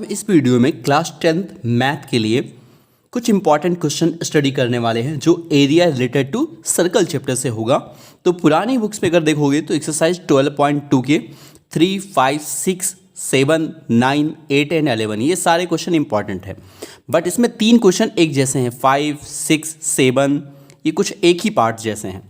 इस वीडियो में class 10th math के लिए कुछ इंपॉर्टेंट क्वेश्चन स्टडी करने वाले हैं जो area related to circle chapter से होगा। तो पुरानी बुक्स में अगर देखोगे तो एक्सरसाइज 12.2 के 3, 5, 6, 7, 9, 8 एंड 11 ये सारे क्वेश्चन इंपॉर्टेंट है। बट इसमें 3 क्वेश्चन एक जैसे हैं, 5, 6, 7 ये कुछ एक ही पार्ट जैसे हैं।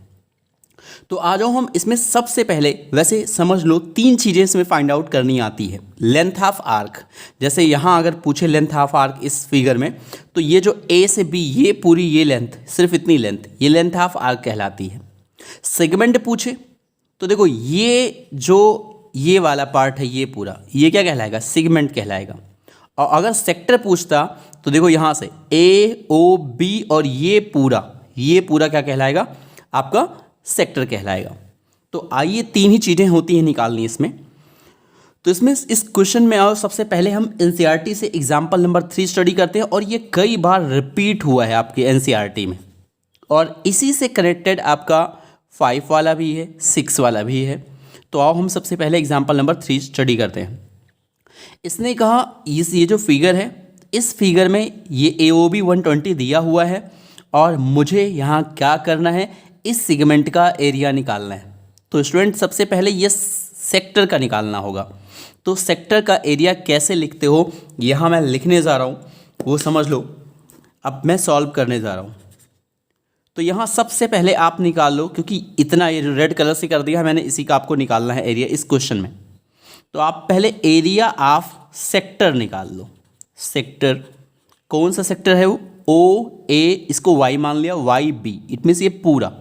तो आ जाओ हम इसमें सबसे पहले वैसे समझ लो 3 चीज़ें इसमें फाइंड आउट करनी आती है। लेंथ ऑफ आर्क, जैसे यहाँ अगर पूछे लेंथ ऑफ आर्क इस फिगर में, तो ये जो ए से बी ये पूरी ये लेंथ, सिर्फ इतनी लेंथ, ये लेंथ ऑफ आर्क कहलाती है। सेगमेंट पूछे तो देखो ये जो ये वाला पार्ट है ये पूरा, ये क्या कहलाएगा? सेगमेंट कहलाएगा। और अगर सेक्टर पूछता तो देखो यहाँ से ए ओ बी और ये पूरा क्या कहलाएगा? आपका सेक्टर कहलाएगा। तो आइए 3 ही चीज़ें होती हैं निकालनी इसमें। तो इसमें इस क्वेश्चन में आओ, सबसे पहले हम एनसीईआरटी से एग्जाम्पल नंबर 3 स्टडी करते हैं और ये कई बार रिपीट हुआ है आपके एनसीईआरटी में, और इसी से कनेक्टेड आपका 5 वाला भी है, 6 वाला भी है। तो आओ हम सबसे पहले एग्जाम्पल नंबर 3 स्टडी करते हैं। इसने कहा ये जो फिगर है, इस फिगर में ये AOB 120 दिया हुआ है और मुझे यहाँ क्या करना है? इस सेगमेंट का एरिया निकालना है। तो स्टूडेंट सबसे पहले ये सेक्टर का निकालना होगा। तो सेक्टर का एरिया कैसे लिखते हो यहाँ मैं लिखने जा रहा हूँ, वो समझ लो। अब मैं सॉल्व करने जा रहा हूँ। तो यहाँ सबसे पहले आप निकाल लो, क्योंकि इतना ये रेड कलर से कर दिया मैंने, इसी का आपको निकालना है एरिया इस क्वेश्चन में। तो आप पहले एरिया ऑफ सेक्टर निकाल लो। सेक्टर कौन सा सेक्टर है? वो ओ ए, इसको वाई मान लिया, वाई बी, इट मीन्स ये पूरा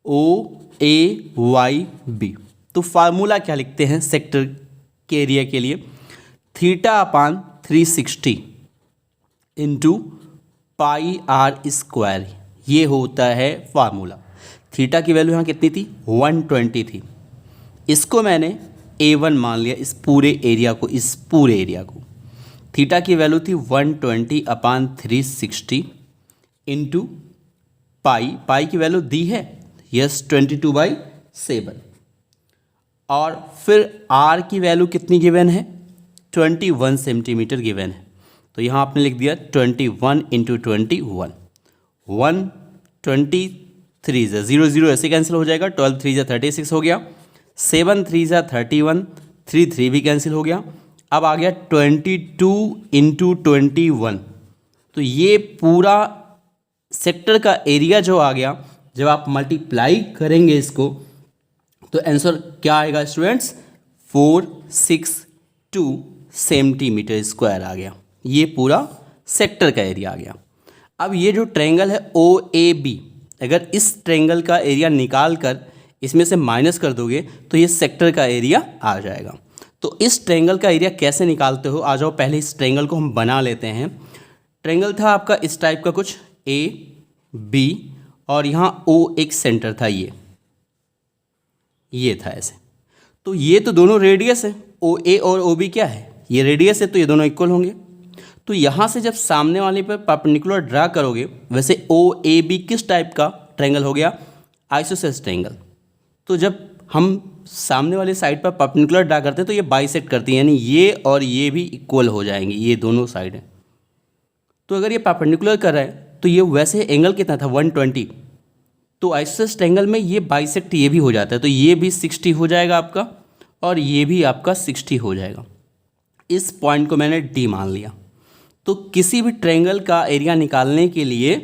ओ ए वाई बी। तो फार्मूला क्या लिखते हैं सेक्टर के एरिया के लिए? θ/360 इंटू पाई आर स्क्वायर, ये होता है फार्मूला। थीटा की वैल्यू यहाँ कितनी थी? 120 थी। इसको मैंने A1 मान लिया, इस पूरे एरिया को। थीटा की वैल्यू थी 120/360 इंटू पाई की वैल्यू दी है, यस 22/7। और फिर आर की वैल्यू कितनी गिवन है? 21 सेंटीमीटर गिवन है। तो यहाँ आपने लिख दिया 21 इंटू 21, 123 0 0 ऐसे कैंसिल हो जाएगा, 12 3 36 हो गया, 7 3 31, 3 3 भी कैंसिल हो गया। अब आ गया 22 इंटू 21। तो ये पूरा सेक्टर का एरिया जो आ गया, जब आप मल्टीप्लाई करेंगे इसको तो आंसर क्या आएगा स्टूडेंट्स? 462 सेंटीमीटर स्क्वायर आ गया। ये पूरा सेक्टर का एरिया आ गया। अब ये जो ट्रायंगल है OAB, अगर इस ट्रायंगल का एरिया निकाल कर इसमें से माइनस कर दोगे तो ये सेक्टर का एरिया आ जाएगा। तो इस ट्रायंगल का एरिया कैसे निकालते हो? आ जाओ पहले इस ट्रायंगल को हम बना लेते हैं। ट्रायंगल था आपका इस टाइप का कुछ AB, और यहाँ O एक सेंटर था, ये था ऐसे। तो ये तो दोनों रेडियस है, OA और OB क्या है? ये रेडियस है, तो ये दोनों इक्वल होंगे। तो यहाँ से जब सामने वाले पर परपेंडिकुलर ड्रा करोगे, वैसे OAB किस टाइप का ट्रायंगल हो गया? Isosceles triangle. तो जब हम सामने वाले साइड पर परपेंडिकुलर ड्रा करते हैं तो ये बाइसेक्ट करती है, यानी ये और ये भी इक्वल हो जाएंगे, ये दोनों साइड हैं। तो अगर ये परपेंडिकुलर कर रहा है तो ये वैसे एंगल कितना था? 120। तो आइसोसेलेस ट्रायंगल में ये बाइसेक्ट ये भी हो जाता है, तो ये भी 60 हो जाएगा आपका, और ये भी आपका 60 हो जाएगा। इस पॉइंट को मैंने D मान लिया। तो किसी भी ट्रायंगल का एरिया निकालने के लिए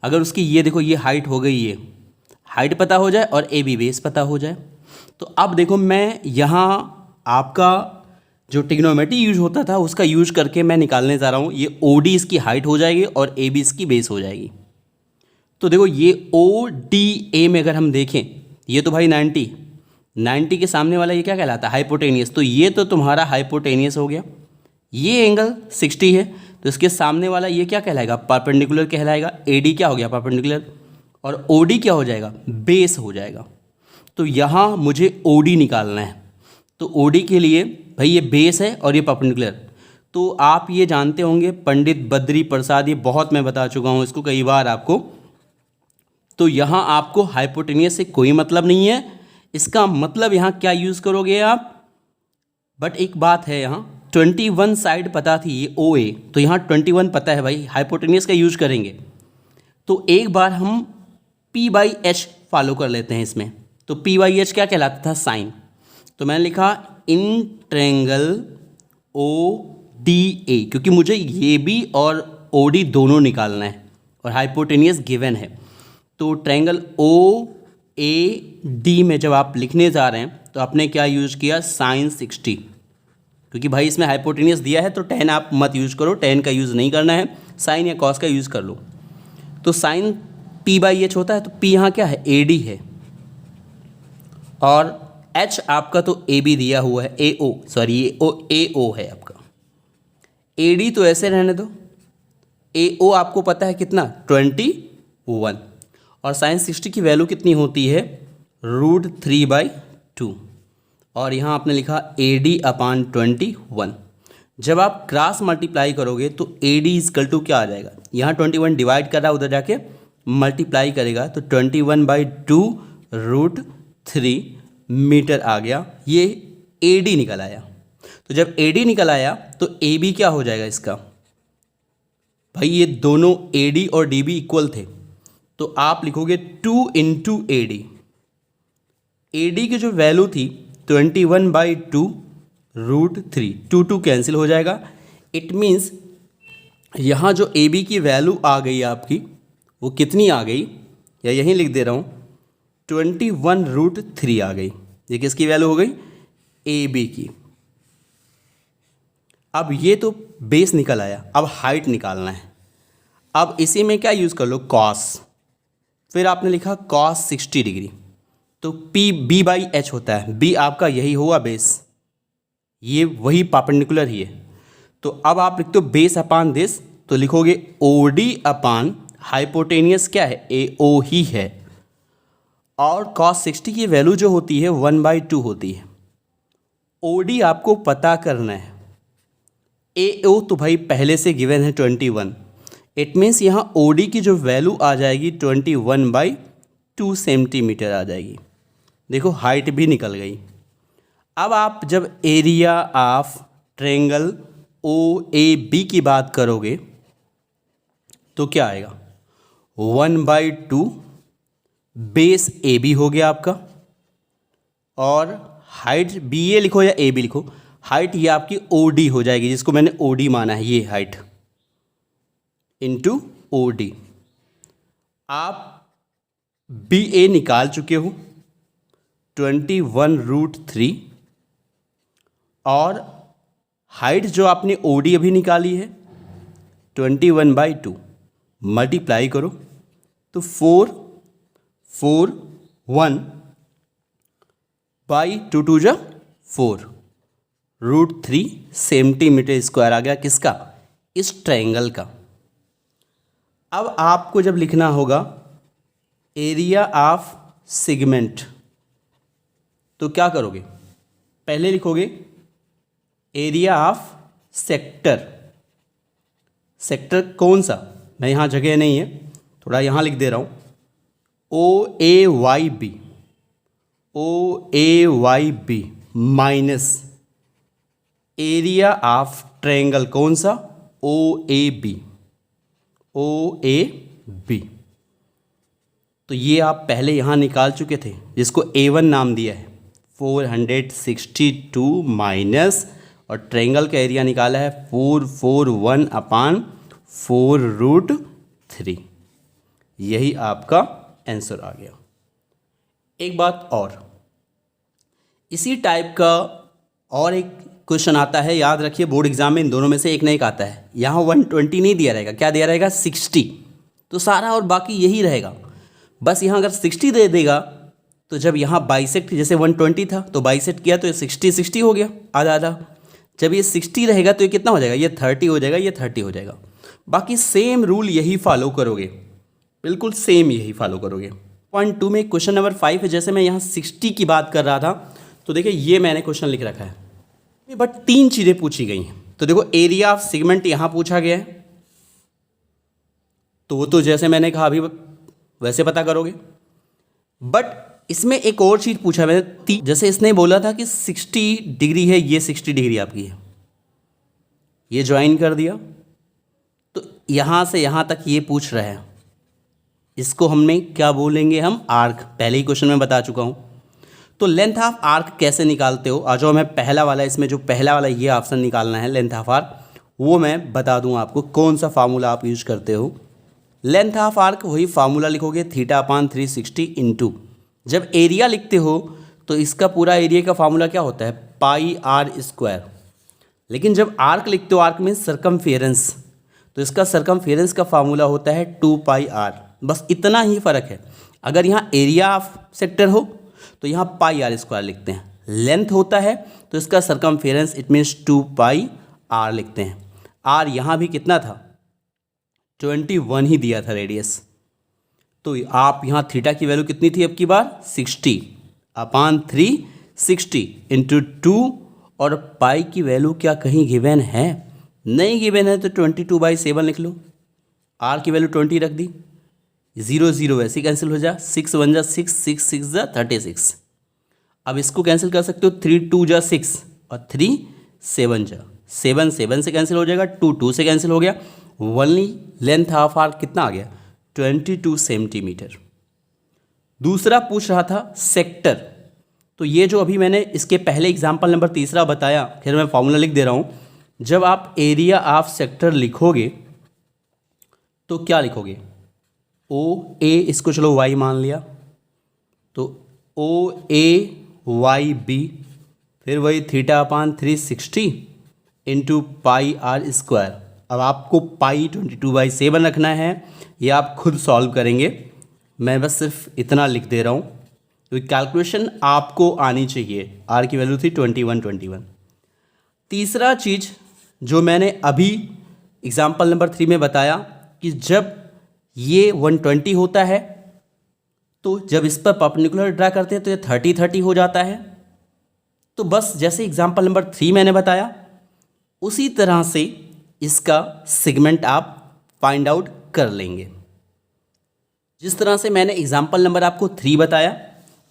अगर उसकी ये देखो ये हाइट हो गई, ये हाइट पता हो जाए और AB बेस पता हो जाए, तो अब देखो मैं यहाँ आपका जो ट्रिग्नोमेट्री यूज होता था उसका यूज करके मैं निकालने जा रहा हूँ। ये OD इसकी हाइट हो जाएगी और AB इसकी बेस हो जाएगी। तो देखो ये ODA में अगर हम देखें, ये तो भाई 90 के सामने वाला ये क्या कहलाता है? हाइपोटेनियस। तो ये तो तुम्हारा हाइपोटेनियस हो गया। ये एंगल 60 है, तो इसके सामने वाला ये क्या कहलाएगा? परपेंडिकुलर कहलाएगा। AD क्या हो गया? परपेंडिकुलर। और OD क्या हो जाएगा? बेस हो जाएगा। तो यहाँ मुझे OD निकालना है। तो OD के लिए भाई ये बेस है और ये परपेंडिकुलर। तो आप ये जानते होंगे, पंडित बद्री प्रसाद, ये बहुत मैं बता चुका हूँ इसको कई बार आपको। तो यहाँ आपको हाइपोटेनियस से कोई मतलब नहीं है, इसका मतलब यहाँ क्या यूज़ करोगे आप? बट एक बात है यहाँ, 21 साइड पता थी ये ओ ए, तो यहाँ 21 पता है भाई, हाइपोटेनियस का यूज करेंगे। तो एक बार हम पी बाई एच फॉलो कर लेते हैं इसमें। तो पी बाई एच क्या कहलाता था? साइन। तो मैंने लिखा in triangle O D A, क्योंकि मुझे ये बी और ओ डी दोनों निकालना है और हाइपोटेनियस गिवन है। तो ट्रायंगल ओ ए डी में जब आप लिखने जा रहे हैं तो आपने क्या यूज किया? साइन 60, क्योंकि भाई इसमें हाइपोटेनियस दिया है तो टेन आप मत यूज करो, टेन का यूज़ नहीं करना है, साइन या कॉस का यूज़ कर लो। तो साइन पी बाई एच होता है, तो पी यहाँ क्या है? ए डी है, और एच आपका तो ए बी दिया हुआ है, ए ओ, सॉरी ए ओ है आपका। ए डी तो ऐसे रहने दो, ए ओ आपको पता है कितना? 21, और साइन 60 की वैल्यू कितनी होती है? √3/2, और यहाँ आपने लिखा ए डी अपान 21। जब आप क्रॉस मल्टीप्लाई करोगे तो ए डी इजकल टू क्या आ जाएगा? यहाँ 21 डिवाइड कर रहा है, उधर जाके मल्टीप्लाई करेगा तो 21/2 √3 मीटर आ गया। ये ए डी निकल आया। तो जब ए डी निकल आया तो ए बी क्या हो जाएगा इसका? भाई ये दोनों ए डी और डी बी इक्वल थे, तो आप लिखोगे 2 into A D. A D की जो वैल्यू थी 21/2 √3, 2 कैंसिल हो जाएगा। इट मीन्स यहाँ जो ए बी की वैल्यू आ गई आपकी, वो कितनी आ गई? या यहीं लिख दे रहा हूँ, 21√3 आ गई। ये किसकी वैल्यू हो गई? ए बी की। अब ये तो बेस निकल आया, अब हाइट निकालना है। अब इसी में क्या यूज़ कर लो? कॉस। फिर आपने लिखा कॉस 60 डिग्री, तो पी बी बाई एच होता है, बी आपका यही हुआ बेस, ये वही परपेंडिकुलर ही है। तो अब आप लिखते हो बेस अपान दिस, तो लिखोगे ओ डी अपान हाइपोटेनियस क्या है? ए ओ ही है, और कॉस 60 की वैल्यू जो होती है 1/2 होती है। ओ डी आपको पता करना है, ए ओ तो भाई पहले से गिवन है 21। इट मीन्स यहाँ ओ डी की जो वैल्यू आ जाएगी 21/2 सेंटीमीटर आ जाएगी। देखो हाइट भी निकल गई। अब आप जब area of triangle O A B की बात करोगे तो क्या आएगा? 1/2 बेस ए बी हो गया आपका, और हाइट बी ए लिखो या ए बी लिखो, हाइट ये आपकी ओ डी हो जाएगी, जिसको मैंने ओ डी माना है, ये हाइट इंटू ओ डी। आप बी ए निकाल चुके हो 21√3, और हाइट जो आपने ओ डी अभी निकाली है 21/2, मल्टीप्लाई करो तो 441/2 जा 4 √3 सेंटीमीटर स्क्वायर आ गया। किसका? इस ट्रायंगल का। अब आपको जब लिखना होगा एरिया ऑफ सेगमेंट, तो क्या करोगे? पहले लिखोगे एरिया ऑफ सेक्टर। सेक्टर कौन सा? मैं यहाँ जगह नहीं है, थोड़ा यहाँ लिख दे रहा हूँ, O A Y B, O A Y B minus area of triangle कौन सा? O A B, O A B. तो ये आप पहले यहाँ निकाल चुके थे, जिसको A1 नाम दिया है, 462 माइनस, और ट्रायंगल का एरिया निकाला है 441/4√3। यही आपका आंसर आ गया। एक बात और, इसी टाइप का और एक क्वेश्चन आता है, याद रखिए बोर्ड एग्जाम में इन दोनों में से एक ना एक आता है। यहाँ 120 नहीं दिया रहेगा, क्या दिया रहेगा? 60। तो सारा और बाकी यही रहेगा, बस यहाँ अगर 60 दे देगा तो जब यहाँ बाइसेक्ट, जैसे 120 था तो बाइसेक्ट किया तो ये 60 हो गया, आधा आधा। जब ये 60 रहेगा तो ये कितना हो जाएगा? ये 30 हो जाएगा, ये 30 हो जाएगा। बाकी सेम रूल यही फॉलो करोगे, बिल्कुल सेम यही फॉलो करोगे। पॉइंट 2 में क्वेश्चन नंबर 5 है। जैसे मैं यहाँ 60 की बात कर रहा था, तो देखिए ये मैंने क्वेश्चन लिख रखा है, बट 3 चीज़ें पूछी गई हैं। तो देखो एरिया ऑफ सेगमेंट यहाँ पूछा गया है, तो वो तो जैसे मैंने कहा अभी वैसे पता करोगे। बट इसमें एक और चीज़ पूछा मैंने, जैसे इसने बोला था कि 60 डिग्री है, ये 60 डिग्री आपकी है, ये ज्वाइन कर दिया, तो यहाँ से यहाँ तक ये पूछ रहा है, इसको हमने क्या बोलेंगे हम, आर्क। पहले ही क्वेश्चन में बता चुका हूँ। तो लेंथ ऑफ आर्क कैसे निकालते हो, आ जाओ मैं पहला वाला, इसमें जो पहला वाला ये ऑप्शन निकालना है लेंथ ऑफ आर्क, वो मैं बता दूँ आपको कौन सा फार्मूला आप यूज करते हो। लेंथ ऑफ आर्क वही फार्मूला लिखोगे θ/360 इंटू, जब एरिया लिखते हो तो इसका पूरा एरिया का फार्मूला क्या होता है, πr²। लेकिन जब आर्क लिखते हो, आर्क में सर्कमफेरेंस, तो इसका सर्कमफेरेंस का फार्मूला होता है 2πr। बस इतना ही फ़र्क है। अगर यहाँ एरिया ऑफ सेक्टर हो तो यहाँ πr² लिखते हैं, लेंथ होता है तो इसका सर्कमफेरेंस इट मीन्स 2πr लिखते हैं। r यहाँ भी कितना था, 21 ही दिया था रेडियस, तो आप यहाँ थीटा की वैल्यू कितनी थी अब की बार, 60/360 इंटू 2, और पाई की वैल्यू क्या कहीं गिवन है, नहीं गिवन है तो 22/7 लिख लो। आर की वैल्यू 20 रख दी, 0 0 वैसे कैंसिल हो जा, 6 1 जा 6, 6 6 जा 36। अब इसको कैंसिल कर सकते हो, 3 2 जा 6 और 3 7 जा 7, 7 से कैंसिल हो जाएगा, 2 2 से कैंसिल हो गया। ओनली लेंथ ऑफ आर्क कितना आ गया, 22 सेंटीमीटर। दूसरा पूछ रहा था सेक्टर, तो ये जो अभी मैंने इसके पहले एग्जाम्पल नंबर तीसरा बताया, फिर मैं फार्मूला लिख दे रहा हूँ। जब आप एरिया ऑफ सेक्टर लिखोगे तो क्या लिखोगे, ओ ए, इसको चलो वाई मान लिया, तो ओ ए वाई बी, फिर वही θ/360 इंटू πr²। अब आपको पाई 22/7 रखना है, ये आप खुद सॉल्व करेंगे, मैं बस सिर्फ इतना लिख दे रहा हूँ, तो कैलकुलेशन आपको आनी चाहिए। आर की वैल्यू थी 21। तीसरा चीज़ जो मैंने अभी एग्जाम्पल नंबर 3 में बताया कि जब ये 120 होता है तो जब इस पर परपेंडिकुलर ड्रा करते हैं तो ये 30 30 हो जाता है। तो बस जैसे एग्जाम्पल नंबर 3 मैंने बताया, उसी तरह से इसका सेगमेंट आप फाइंड आउट कर लेंगे। जिस तरह से मैंने एग्जाम्पल नंबर आपको 3 बताया,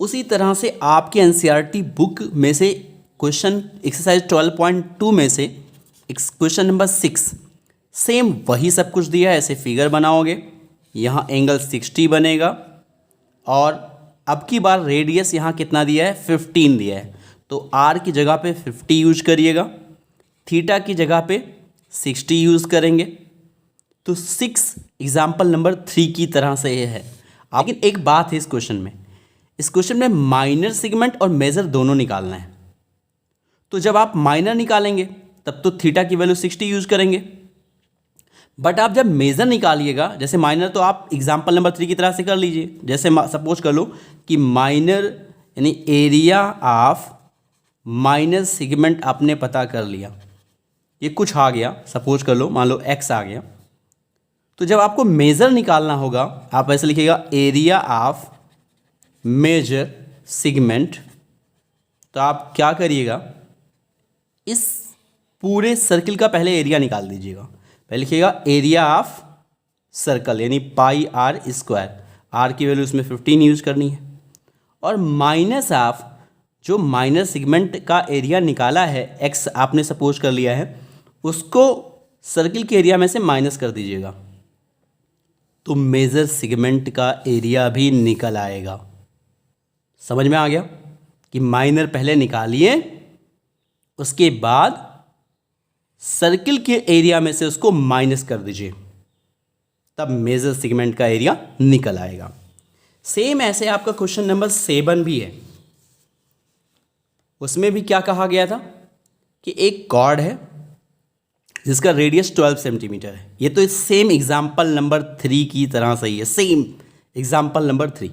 उसी तरह से आपके एनसीईआरटी बुक में से क्वेश्चन एक्सरसाइज 12.2 में से क्वेश्चन नंबर 6 सेम वही सब कुछ दिया है। ऐसे फिगर बनाओगे, यहाँ एंगल 60 बनेगा, और अब की बार रेडियस यहाँ कितना दिया है, 15 दिया है, तो आर की जगह पे 50 यूज करिएगा, थीटा की जगह पे 60 यूज़ करेंगे। तो 6 एग्जाम्पल नंबर 3 की तरह से ये है। लेकिन एक बात है इस क्वेश्चन में माइनर सेगमेंट और मेजर दोनों निकालना है। तो जब आप माइनर निकालेंगे तब तो थीटा की वैल्यू 60 यूज करेंगे, बट आप जब मेजर निकालिएगा, जैसे माइनर तो आप एग्जाम्पल नंबर 3 की तरह से कर लीजिए। जैसे सपोज कर लो कि माइनर यानी एरिया ऑफ माइनर सेगमेंट आपने पता कर लिया, ये कुछ आ गया, सपोज कर लो, मान लो x आ गया। तो जब आपको मेजर निकालना होगा, आप ऐसे लिखिएगा एरिया ऑफ मेजर सेगमेंट। तो आप क्या करिएगा, इस पूरे सर्किल का पहले एरिया निकाल दीजिएगा। पहले लिखिएगा एरिया ऑफ सर्कल यानी πr², आर की वैल्यू इसमें 15 यूज करनी है, और माइनस ऑफ जो माइनर सेगमेंट का एरिया निकाला है, x आपने सपोज कर लिया है, उसको सर्किल के एरिया में से माइनस कर दीजिएगा, तो मेजर सेगमेंट का एरिया भी निकल आएगा। समझ में आ गया कि माइनर पहले निकालिए, उसके बाद सर्किल के एरिया में से उसको माइनस कर दीजिए, तब मेजर सेगमेंट का एरिया निकल आएगा। सेम ऐसे आपका क्वेश्चन नंबर 7 भी है। उसमें भी क्या कहा गया था कि एक कॉर्ड है जिसका रेडियस 12 सेंटीमीटर है। ये तो सेम एग्जाम्पल नंबर 3 की तरह सही है, सेम एग्जाम्पल नंबर 3।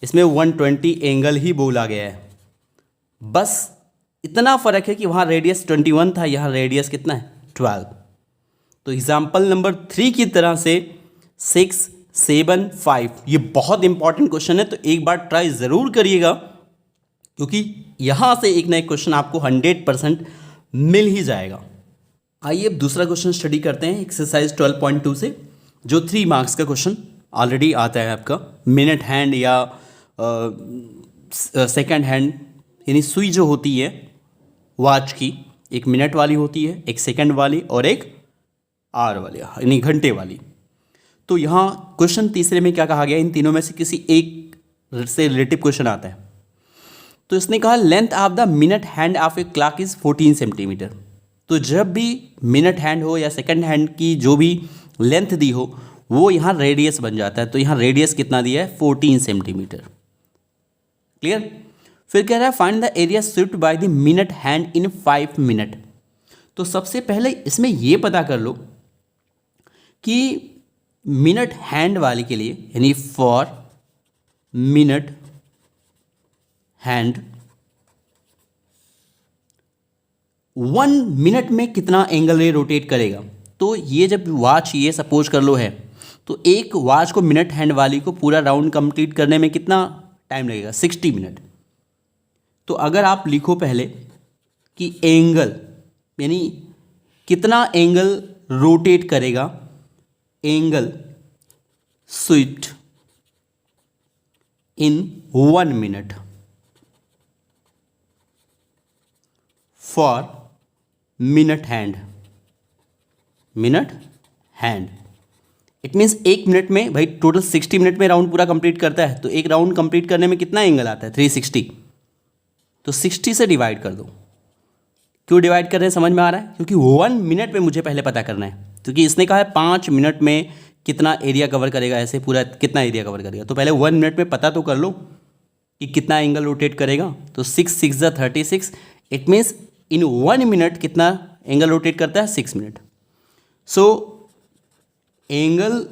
इसमें 120 एंगल ही बोला गया है, बस इतना फ़र्क है कि वहाँ रेडियस 21 था, यहाँ रेडियस कितना है 12। तो एग्जाम्पल नंबर 3 की तरह से 6 7 5 ये बहुत इंपॉर्टेंट क्वेश्चन है, तो एक बार ट्राई ज़रूर करिएगा, क्योंकि यहाँ से एक ना एक क्वेश्चन आपको 100% मिल ही जाएगा। आइए अब दूसरा क्वेश्चन स्टडी करते हैं एक्सरसाइज 12.2 से, जो 3 मार्क्स का क्वेश्चन ऑलरेडी आता है आपका। मिनट हैंड या सेकंड हैंड यानी सुई जो होती है वॉच की, एक मिनट वाली होती है, एक सेकंड वाली और एक आवर वाली, यानी घंटे वाली। तो यहाँ क्वेश्चन तीसरे में क्या कहा गया, इन तीनों में से किसी एक से रिलेटिव क्वेश्चन आता है। तो इसने कहा length of the minute hand of a clock is 14 centimetre. तो जब भी मिनट हैंड हो या सेकंड हैंड की जो भी लेंथ दी हो वो यहाँ रेडियस बन जाता है। तो यहाँ रेडियस कितना दिया है, 14 सेंटीमीटर। क्लियर। फिर कह रहा है find the area swept by the minute hand in 5 minute. तो सबसे पहले इसमें ये पता कर लो कि मिनट हैंड वाली के लिए, यानी फॉर मिनट हैंड 1 मिनट में कितना एंगल ये रोटेट करेगा। तो ये जब वॉच ये सपोज कर लो है, तो एक वॉच को मिनट हैंड वाली को पूरा राउंड कंप्लीट करने में कितना टाइम लगेगा, 60 मिनट। तो अगर आप लिखो पहले कि एंगल, यानी कितना एंगल रोटेट करेगा, angle swept in 1 minute for minute hand, minute hand. It means 1 minute में, भाई टोटल 60 मिनट में राउंड पूरा कंप्लीट करता है, तो एक राउंड कंप्लीट करने में कितना एंगल आता है, 360। तो 60 से डिवाइड कर दो। क्यों डिवाइड कर रहे हैं समझ में आ रहा है, क्योंकि 1 मिनट में मुझे पहले पता करना है, क्योंकि इसने कहा है 5 मिनट में कितना एरिया कवर करेगा, ऐसे पूरा कितना एरिया कवर करेगा। तो पहले 1 मिनट में पता तो कर लो कि कितना एंगल रोटेट करेगा। तो 6 6 36, इट मीन्स इन 1 मिनट कितना एंगल रोटेट करता है, 6 minute. So angle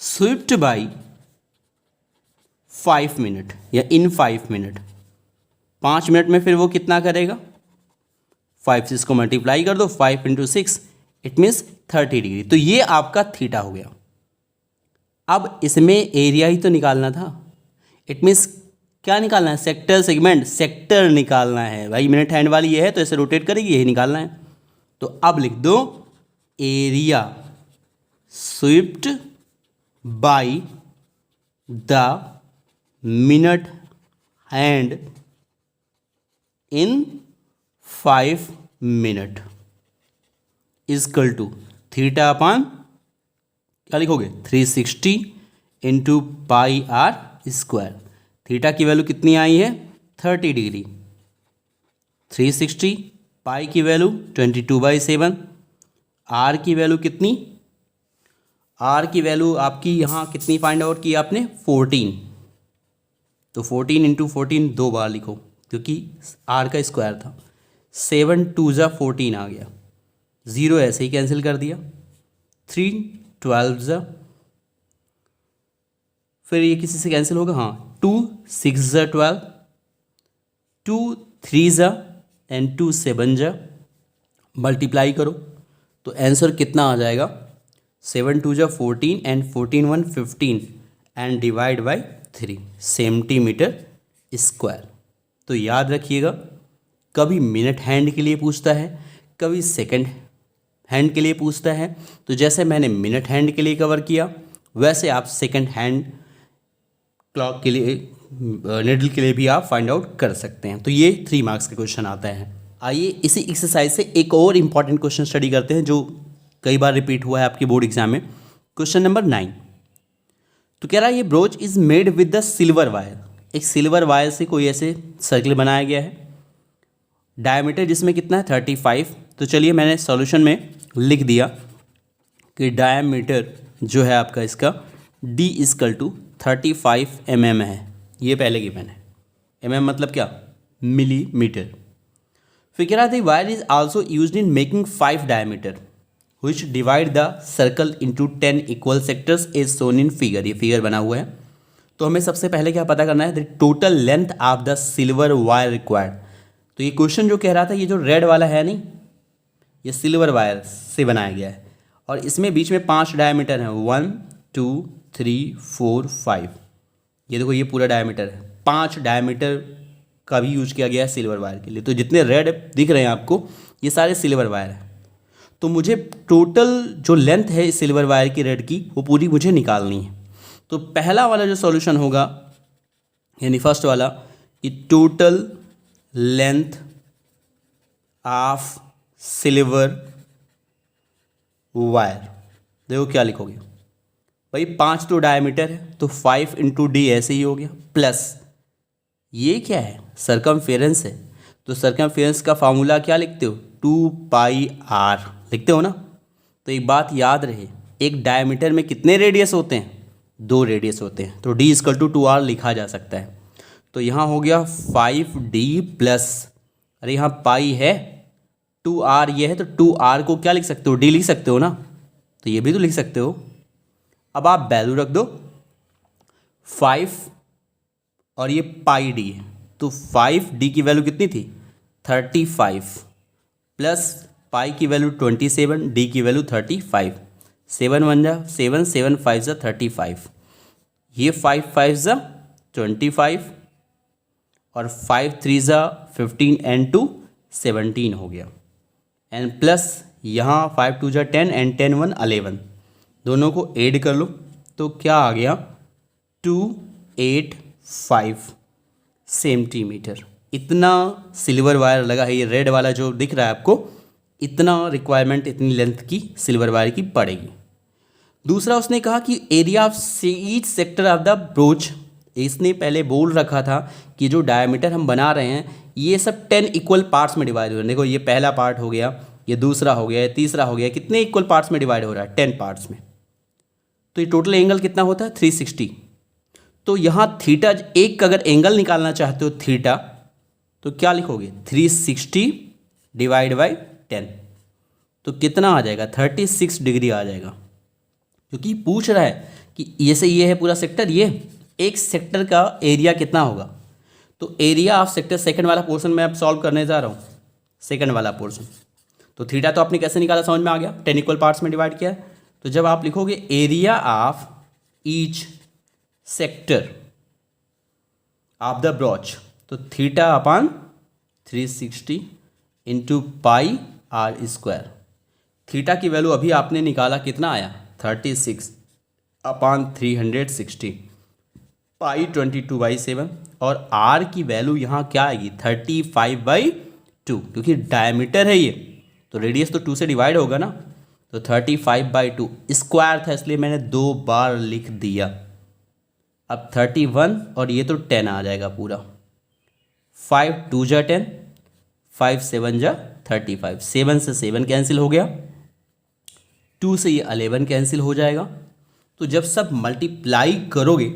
swept by 5 minute या इन 5 मिनट, 5 मिनट में फिर वो कितना करेगा, 5 से इसको मल्टीप्लाई कर दो, 5 × 6, इट मीन्स 30 डिग्री। तो ये आपका थीटा हो गया। अब इसमें एरिया ही तो निकालना था, इट मीन्स क्या निकालना है, सेक्टर, सेगमेंट, सेक्टर निकालना है। भाई मिनट हैंड वाली ये है तो ऐसे रोटेट करेगी, यही निकालना है। तो अब लिख दो area swept by the minute hand in 5 minute is equal to theta upon क्या लिखोगे, 360 into pi are square. Theta की वैल्यू कितनी आई है, 30 डिग्री। 360, पाई की वैल्यू 22/7, आर की वैल्यू कितनी, आर की वैल्यू आपकी यहाँ कितनी फाइंड आउट की आपने, 14। तो 14 इंटू 14 2 बार लिखो, क्योंकि आर का स्क्वायर था। 7 2 × 14 आ गया, 0 ऐसे ही कैंसिल कर दिया। 3 12 × फिर ये किसी से कैंसिल होगा, हाँ 2 6 × 12, 2 3 × एंड 2 7 × मल्टीप्लाई करो तो आंसर कितना आ जाएगा, 7 2 × 14 and 14 1 15 and divide by 3 centimetre square. तो याद रखिएगा, कभी मिनट हैंड के लिए पूछता है, कभी सेकंड हैंड के लिए पूछता है। तो जैसे मैंने मिनट हैंड के लिए कवर किया, वैसे आप सेकंड हैंड क्लॉक के लिए, निडल के लिए भी आप फाइंड आउट कर सकते हैं। तो ये 3 मार्क्स का क्वेश्चन आता है। आइए इसी एक्सरसाइज से एक और इम्पॉर्टेंट क्वेश्चन स्टडी करते हैं जो कई बार रिपीट हुआ है आपके बोर्ड एग्जाम में। Question number 9। तो कह रहा है ये broach is made with the silver wire. एक सिल्वर वायर से कोई ऐसे सर्कल बनाया गया है, डायमीटर जिसमें कितना है 35। तो चलिए मैंने सॉल्यूशन में लिख दिया कि डायमीटर जो है आपका इसका d = 35 mm है। ये पहले गिवन है, mm मतलब क्या, मिलीमीटर। फिर कह रहा था wire is also used in making 5 diameter which divide the circle into 10 equal sectors is shown in figure। ये फिगर बना हुआ है। तो हमें सबसे पहले क्या पता करना है, the total length of the silver wire required. तो ये क्वेश्चन जो कह रहा था, ये जो रेड वाला है नहीं, ये सिल्वर वायर से बनाया गया है और इसमें बीच में 5 डायमीटर हैं, 1 2 3 4 5। ये देखो ये पूरा डायमीटर है, 5 डायमीटर का भी यूज किया गया है सिल्वर वायर के लिए। तो जितने रेड दिख रहे हैं आपको, ये सारे सिल्वर वायर हैं। तो मुझे टोटल जो लेंथ है इस सिल्वर वायर की रेड की, वो पूरी मुझे निकालनी है। तो पहला वाला जो सॉल्यूशन होगा, यानी फर्स्ट वाला, कि total length of silver wire, देखो क्या लिखोगे भाई, 5 तो डायमीटर है तो 5 इंटू डी ऐसे ही हो गया, प्लस ये क्या है, सरकमफेरेंस है, तो सरकमफेरेंस का फार्मूला क्या लिखते हो, 2πr लिखते हो ना। तो एक बात याद रहे, एक डायमीटर में कितने रेडियस होते हैं, 2 रेडियस होते हैं, तो d इक्वल टू 2r लिखा जा सकता है। तो यहाँ हो गया 5d प्लस, अरे यहाँ पाई है, 2r ये है, तो 2r को क्या लिख सकते हो, d लिख सकते हो ना, तो ये भी तो लिख सकते हो। अब आप वैल्यू रख दो 5 और ये पाई डी है, तो 5d की वैल्यू कितनी थी 35 प्लस पाई की वैल्यू 27, डी की वैल्यू 35, 7 1 जा 7, 7 5 जा 35, ये 5 5 जा 25 और 5 3 जा 15 एंड 2 17 हो गया, एंड प्लस यहाँ 5 2 जा 10 एंड 10 1 11, दोनों को ऐड कर लो तो क्या आ गया 285 सेंटीमीटर। इतना सिल्वर वायर लगा है, ये रेड वाला जो दिख रहा है आपको, इतना रिक्वायरमेंट, इतनी लेंथ की सिल्वर वायर की पड़ेगी। दूसरा उसने कहा कि area of each sector of the broach, इसने पहले बोल रखा था कि जो डायमीटर हम बना रहे हैं ये सब 10 इक्वल पार्ट्स में डिवाइड हो रहा है। देखो ये पहला पार्ट हो गया, ये दूसरा हो गया, ये तीसरा हो गया, कितने इक्वल पार्ट्स में डिवाइड हो रहा है, 10 पार्ट्स में। तो ये टोटल एंगल कितना होता है 360। तो यहाँ थीटा, एक अगर एंगल निकालना चाहते हो थीटा, तो क्या लिखोगे 360 डिवाइड बाई 10, तो कितना आ जाएगा 36 डिग्री आ जाएगा। क्योंकि पूछ रहा है कि ये से ये है पूरा सेक्टर, ये एक सेक्टर का एरिया कितना होगा, तो एरिया ऑफ सेक्टर सेकंड वाला पोर्शन में अब सॉल्व करने जा रहा हूँ, सेकंड वाला पोर्शन। तो थीटा तो आपने कैसे निकाला समझ में आ गया, 10 इक्वल पार्ट्स में डिवाइड किया है। तो जब आप लिखोगे area of each sector of the brooch, तो theta upon 360 into pi are square. Theta की वैल्यू अभी आपने निकाला, कितना आया 36 अपान 360, पाई 22/7, और आर की वैल्यू यहाँ क्या आएगी 35/2, क्योंकि डायमीटर है ये तो रेडियस तो 2 से डिवाइड होगा ना, तो 35/2 स्क्वायर था इसलिए मैंने 2 बार लिख दिया। अब 31 और ये तो 10 आ जाएगा पूरा, 5 2 जा 10, 5 7 जा 35, 7 से 7 कैंसिल हो गया, 2 से ये 11 कैंसिल हो जाएगा। तो जब सब मल्टीप्लाई करोगे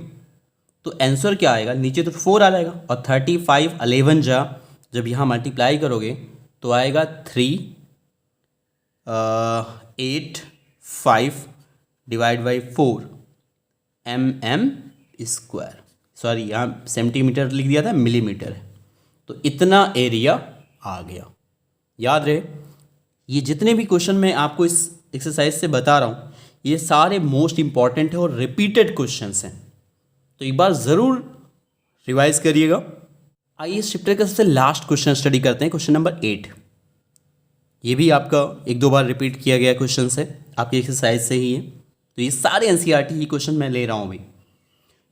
तो आंसर क्या आएगा, नीचे तो 4 आ जाएगा, और 35 11 जा जब यहाँ मल्टीप्लाई करोगे तो आएगा 385 divide by 4 mm square, sorry यहाँ सेंटीमीटर लिख दिया था, मिलीमीटर है, तो इतना एरिया आ गया। याद रहे, ये जितने भी क्वेश्चन मैं आपको इस एक्सरसाइज से बता रहा हूँ ये सारे मोस्ट इंपॉर्टेंट है और रिपीटेड क्वेश्चंस हैं, तो एक बार ज़रूर रिवाइज करिएगा। आइए इस चैप्टर का सबसे लास्ट क्वेश्चन स्टडी करते हैं, क्वेश्चन नंबर 8। ये भी आपका 1-2 बार रिपीट किया गया क्वेश्चन है, आपकी एक्सरसाइज से ही है, तो ये सारे एनसीईआरटी ही क्वेश्चन मैं ले रहा हूँ भाई।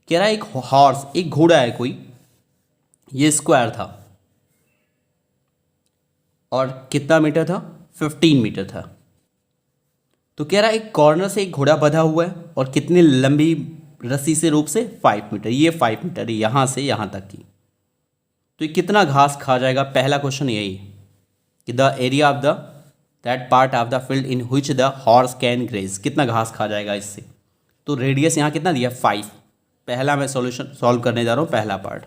कह रहा है एक हॉर्स, एक घोड़ा है कोई, ये स्क्वायर था और कितना मीटर था 15 मीटर था। तो कह रहा है एक कॉर्नर से एक घोड़ा बंधा हुआ है और कितनी लंबी रस्सी से रोप से 5 मीटर, ये 5 मीटर है यहाँ से यहाँ तक की, तो ये कितना घास खा जाएगा। पहला क्वेश्चन यही है कि the area of the that part of the field in which the horse can graze, कितना घास खा जाएगा इससे। तो रेडियस यहाँ कितना दिया 5, पहला मैं सॉल्यूशन सॉल्व करने जा रहा हूँ, पहला पार्ट।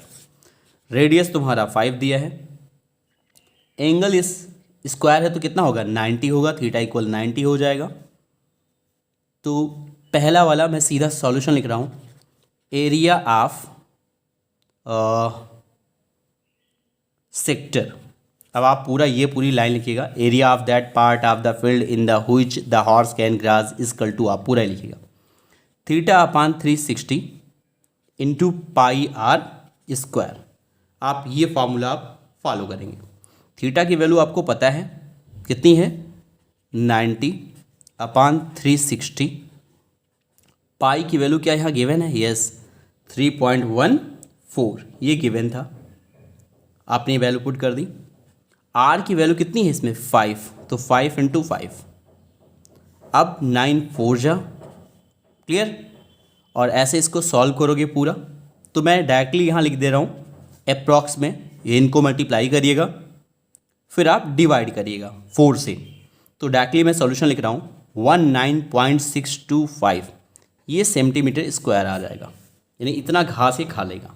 रेडियस तुम्हारा 5 दिया है, एंगल इस स्क्वायर है तो कितना होगा 90 होगा, थीटा इक्वल 90 हो जाएगा। तो पहला वाला मैं सीधा सॉल्यूशन लिख रहा हूँ, एरिया ऑफ सेक्टर। अब आप पूरा ये पूरी लाइन लिखिएगा, area of that part of the field in the which the horse can grass equal to, आप पूरा लिखिएगा theta upon 360 into pi are square. आप ये फार्मूला आप फॉलो करेंगे। थीटा की वैल्यू आपको पता है कितनी है 90 अपान 360, पाई की वैल्यू क्या यहाँ गिवन है, यस 3.14, ये गिवन था, आपने वैल्यू पुट कर दी। आर की वैल्यू कितनी है इसमें 5, तो 5 इंटू 5, अब 9 4 जा, क्लियर। और ऐसे इसको सॉल्व करोगे पूरा, तो मैं डायरेक्टली यहाँ लिख दे रहा हूँ अप्रॉक्स में, ये इनको मल्टीप्लाई करिएगा, फिर आप डिवाइड करिएगा 4 से, तो डायरेक्टली मैं सॉल्यूशन लिख रहा हूँ 19.625, ये सेंटीमीटर स्क्वायर आ जाएगा, यानी इतना घास ये खा लेगा।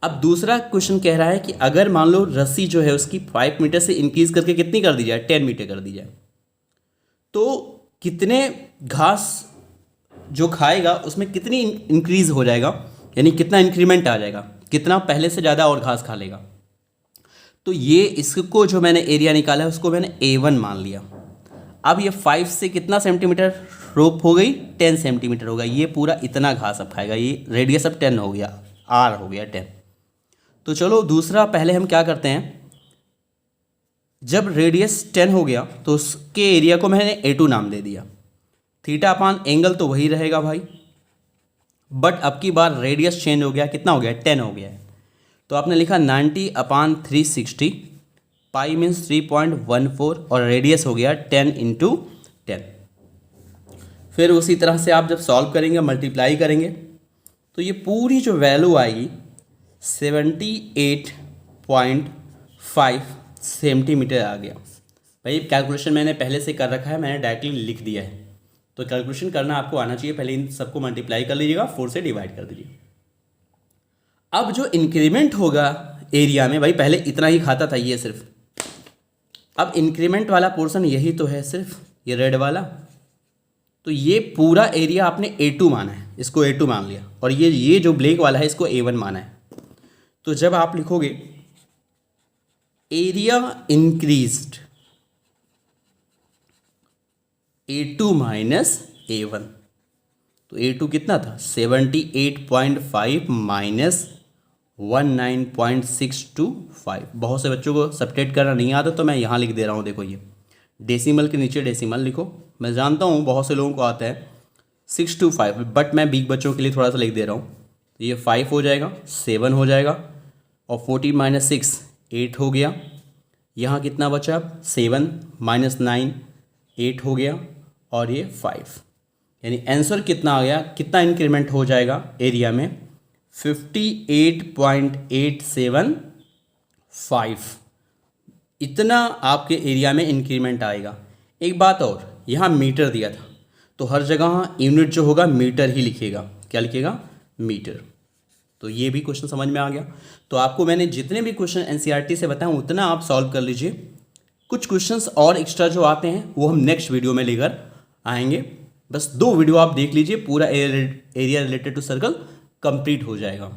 अब दूसरा क्वेश्चन कह रहा है कि अगर मान लो रस्सी जो है उसकी 5 मीटर से इंक्रीज करके कितनी कर दी जाए, 10 मीटर कर दी जाए, तो कितने घास जो खाएगा उसमें कितनी इंक्रीज हो जाएगा, यानी कितना इंक्रीमेंट आ जाएगा, कितना पहले से ज़्यादा और घास खा लेगा। तो ये इसको जो मैंने एरिया निकाला है उसको मैंने A1 मान लिया। अब ये 5 से कितना सेंटीमीटर रोप हो गई, 10 सेंटीमीटर होगा, ये पूरा इतना घास अब खाएगा, ये रेडियस अब 10 हो गया, R हो गया 10। तो चलो दूसरा पहले हम क्या करते हैं, जब रेडियस 10 हो गया तो उसके एरिया को मैंने A2 नाम दे दिया, थीटा अपान एंगल तो वही रहेगा भाई, बट अब की बार रेडियस चेंज हो गया, कितना हो गया, 10 हो गया है, तो आपने लिखा 90/360, पाई मीन्स 3.14 और रेडियस हो गया 10 इंटू 10। फिर उसी तरह से आप जब सॉल्व करेंगे, मल्टीप्लाई करेंगे, तो ये पूरी जो वैल्यू आएगी 78.5 सेंटीमीटर आ गया। भाई कैलकुलेशन मैंने पहले से कर रखा है, मैंने डायरेक्टली लिख दिया है, तो कैलकुलेशन करना आपको आना चाहिए। पहले इन सबको मल्टीप्लाई कर लीजिएगा, 4 से डिवाइड कर दीजिए। अब जो इंक्रीमेंट होगा एरिया में, भाई पहले इतना ही खाता था ये सिर्फ, अब इंक्रीमेंट वाला पोर्शन यही तो है सिर्फ, ये रेड वाला, तो ये पूरा एरिया आपने A2 माना है, इसको A2 मान लिया, और ये जो ब्लैक वाला है इसको A1 माना है। तो जब आप लिखोगे area increased A2 minus A1, तो A2 कितना था 78.5 माइनस 19.625। बहुत से बच्चों को सब्ट्रैक्ट करना नहीं आता, तो मैं यहाँ लिख दे रहा हूँ, देखो ये डेसिमल के नीचे डेसिमल लिखो। मैं जानता हूँ बहुत से लोगों को आता है 625, बट मैं वीक बच्चों के लिए थोड़ा सा लिख दे रहा हूँ। तो ये 5 हो जाएगा, 7 हो जाएगा, और 14 माइनस 6 8 हो गया। यहाँ कितना बचा, 7 माइनस 9 8 हो गया, और ये 5, यानी आंसर कितना आ गया, कितना इंक्रीमेंट हो जाएगा एरिया में 58.875, इतना आपके एरिया में इंक्रीमेंट आएगा। एक बात और, यहाँ मीटर दिया था, तो हर जगह यूनिट जो होगा मीटर ही लिखिएगा, क्या लिखिएगा, मीटर। तो ये भी क्वेश्चन समझ में आ गया। तो आपको मैंने जितने भी क्वेश्चन एनसीईआरटी से बताएं उतना आप सॉल्व कर लीजिए। कुछ क्वेश्चंस और एक्स्ट्रा जो आते हैं वो हम नेक्स्ट वीडियो में लेकर आएंगे। बस 2 वीडियो आप देख लीजिए, पूरा area related to circle complete हो जाएगा।